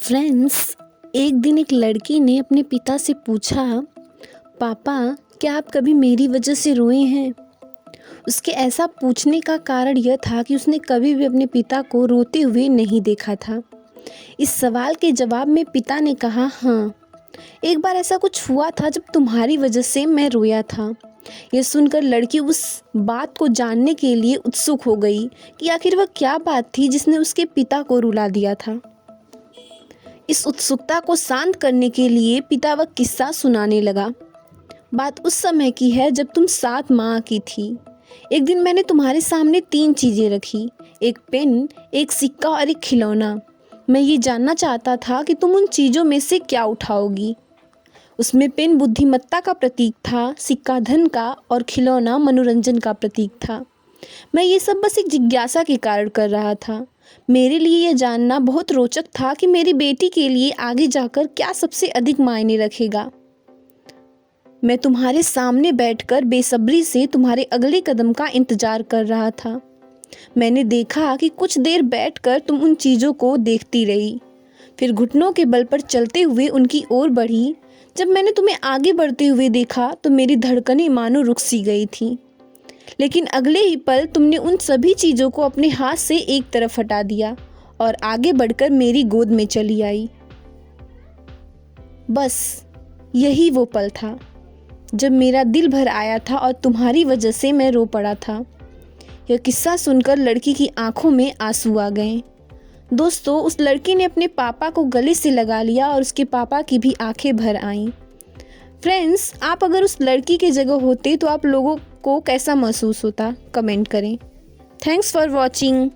Friends, एक दिन एक लड़की ने अपने पिता से पूछा, पापा क्या आप कभी मेरी वजह से रोए हैं? उसके ऐसा पूछने का कारण यह था कि उसने कभी भी अपने पिता को रोते हुए नहीं देखा था। इस सवाल के जवाब में पिता ने कहा, हाँ, एक बार ऐसा कुछ हुआ था जब तुम्हारी वजह से मैं रोया था। यह सुनकर लड़की उस बात को जानने के लिए उत्सुक हो गई कि आखिर वह क्या बात थी जिसने उसके पिता को रुला दिया था। इस उत्सुकता को शांत करने के लिए पिता वह किस्सा सुनाने लगा। बात उस समय की है जब तुम 7 माह की थी। एक दिन मैंने तुम्हारे सामने 3 चीज़ें रखी, एक पेन, एक सिक्का और एक खिलौना। मैं ये जानना चाहता था कि तुम उन चीज़ों में से क्या उठाओगी। उसमें पेन बुद्धिमत्ता का प्रतीक था, सिक्का धन का और खिलौना मनोरंजन का प्रतीक था। मैं ये सब बस एक जिज्ञासा के कारण कर रहा था। मेरे लिए यह जानना बहुत रोचक था कि मेरी बेटी के लिए आगे जाकर क्या सबसे अधिक मायने रखेगा। मैं तुम्हारे सामने बैठकर बेसब्री से तुम्हारे अगले कदम का इंतजार कर रहा था। मैंने देखा कि कुछ देर बैठकर तुम उन चीज़ों को देखती रही, फिर घुटनों के बल पर चलते हुए उनकी ओर बढ़ी। जब मैंने तुम्हें आगे बढ़ते हुए देखा तो मेरी धड़कनें मानो रुक सी गई थीं। लेकिन अगले ही पल तुमने उन सभी चीज़ों को अपने हाथ से एक तरफ हटा दिया और आगे बढ़कर मेरी गोद में चली आई। बस यही वो पल था जब मेरा दिल भर आया था और तुम्हारी वजह से मैं रो पड़ा था। यह किस्सा सुनकर लड़की की आंखों में आंसू आ गए। दोस्तों, उस लड़की ने अपने पापा को गले से लगा लिया और उसके पापा की भी आंखें भर आईं। फ्रेंड्स, आप अगर उस लड़की की जगह होते तो आप लोगों को कैसा महसूस होता? कमेंट करें। Thanks for watching.